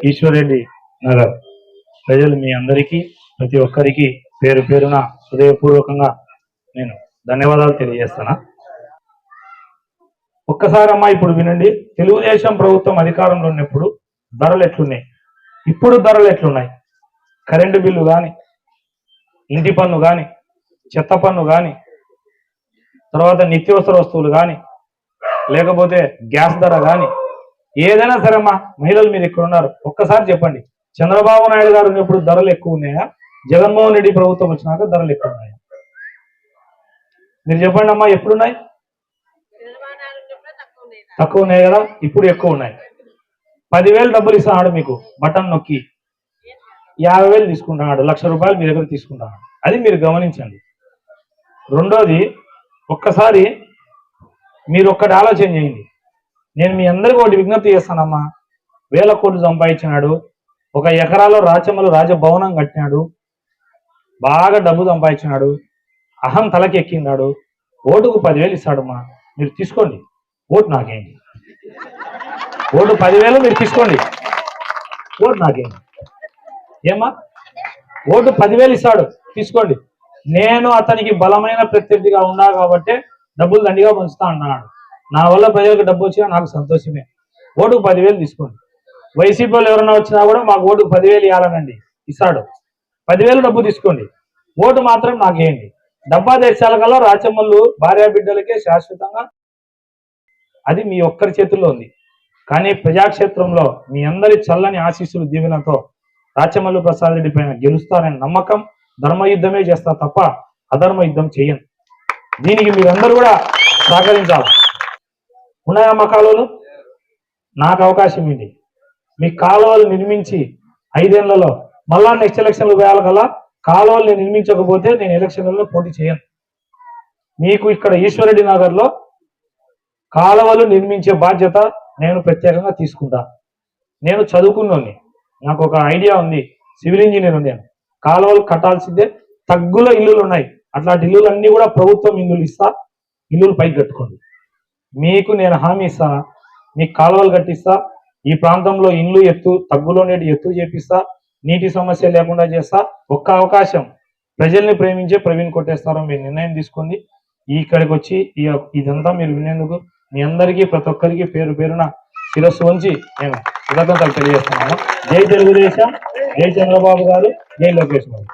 ఈశ్వరెడ్డి నగర్ ప్రజలు మీ అందరికీ ప్రతి ఒక్కరికి పేరు పేరున హృదయపూర్వకంగా నేను ధన్యవాదాలు తెలియజేస్తాను. ఒక్కసారమ్మా ఇప్పుడు వినండి, తెలుగుదేశం ప్రభుత్వం అధికారంలో ఉన్నప్పుడు ధరలు ఎట్లున్నాయి, ఇప్పుడు ధరలు ఎట్లున్నాయి, కరెంటు బిల్లు కానీ, ఇంటి పన్ను కానీ, చెత్త పన్ను కానీ, తర్వాత నిత్యావసర వస్తువులు కానీ, లేకపోతే గ్యాస్ ధర కానీ, ఏదైనా సరే అమ్మా మహిళలు మీరు ఇక్కడ ఉన్నారు, ఒక్కసారి చెప్పండి, చంద్రబాబు నాయుడు గారు ఉన్నప్పుడు ధరలు ఎక్కువ ఉన్నాయా, జగన్మోహన్ రెడ్డి ప్రభుత్వం వచ్చినాక ధరలు ఎక్కువ ఉన్నాయా? మీరు చెప్పండి అమ్మా, ఎప్పుడున్నాయి? తక్కువ ఉన్నాయి కదా, ఇప్పుడు ఎక్కువ ఉన్నాయి. 10,000 డబ్బులు ఇస్తున్నాడు మీకు, బటన్ నొక్కి 50,000 తీసుకుంటున్నాడు, ₹1,00,000 మీ దగ్గర తీసుకుంటున్నాడు. అది మీరు గమనించండి. రెండోది, ఒక్కసారి మీరు ఒక్కటి ఆలోచన చేయండి. నేను మీ అందరికీ ఒకటి విజ్ఞప్తి చేస్తానమ్మా, 1,000 కోట్లు సంపాదించినాడు, 1 ఎకరాలో రాచమ్మలు రాజభవనం కట్టినాడు, బాగా డబ్బు సంపాదించినాడు, అహం తలకెక్కినాడు, ఓటుకు 10,000 ఇస్తాడమ్మా, మీరు తీసుకోండి, ఓటు నాకేంటి, ఓటు 10,000 మీరు తీసుకోండి, ఓటు నాకేంటి, ఏమ్మా ఓటు 10,000 ఇస్తాడు తీసుకోండి, నేను అతనికి బలమైన ప్రత్యర్థిగా ఉన్నా కాబట్టి డబ్బులు దండిగా పంచుతా అన్నాడు, నా వల్ల ప్రజలకు డబ్బు వచ్చినా నాకు సంతోషమే, ఓటుకు 10,000 తీసుకోండి. వైసీపీ వాళ్ళు ఎవరైనా వచ్చినా కూడా మాకు ఓటుకు 10,000 ఇవ్వాలనండి, ఇస్తాడు, 10,000 డబ్బు తీసుకోండి, ఓటు మాత్రం నాకేయండి. డబ్బా దేశాల కల్లా రాచమ్మల్లు భార్యా బిడ్డలకే శాశ్వతంగా, అది మీ ఒక్కరి చేతుల్లో ఉంది. కానీ ప్రజాక్షేత్రంలో మీ అందరి చల్లని ఆశీస్సులు దీవెనతో రాచమల్లు ప్రసాద్ రెడ్డి పైన గెలుస్తారనే నమ్మకం, ధర్మయుద్ధమే చేస్తా తప్ప అధర్మ యుద్ధం చేయను. దీనికి మీరందరూ కూడా సహకరించాలి. ఉన్నాయమ్మ కాలువలు, నాకు అవకాశం ఏంటి, మీ కాలువలు నిర్మించి 5 ఏళ్లలో మళ్ళా నెక్స్ట్ ఎలక్షన్లు వేయాలి కల్లా కాలువలు నేను నిర్మించకపోతే నేను ఎలక్షన్లలో పోటీ చేయను. మీకు ఇక్కడ ఈశ్వరెడ్డి నగర్లో కాలువలు నిర్మించే బాధ్యత నేను ప్రత్యేకంగా తీసుకుంటా. నేను చదువుకున్నోని, నాకు ఒక ఐడియా ఉంది, సివిల్ ఇంజనీర్ ఉంది, కాలువలు కట్టాల్సిందే, తగ్గులో ఇల్లులు ఉన్నాయి, అట్లాంటి ఇల్లులు అన్నీ కూడా ప్రభుత్వం ఇల్లులు ఇస్తా, ఇల్లులు పైకి కట్టుకోండి. మీకు నేను హామీ ఇస్తా, మీకు కాలువలు కట్టిస్తా, ఈ ప్రాంతంలో ఇల్లు ఎత్తు తగ్గులో నేటి ఎత్తు చేపిస్తా, నీటి సమస్య లేకుండా చేస్తా. ఒక్క అవకాశం, ప్రజల్ని ప్రేమించే ప్రవీణ్ కొట్టేస్తారో మీరు నిర్ణయం తీసుకుంది. ఇక్కడికి వచ్చి ఇదంతా మీరు వినేందుకు మీ అందరికీ ప్రతి ఒక్కరికి పేరు పేరున శిరస్సు వంచి నేను కృతజ్ఞతలు తెలియజేస్తున్నాను. జై తెలుగుదేశం, జై చంద్రబాబు గారు, జై లోకేష్ గారు.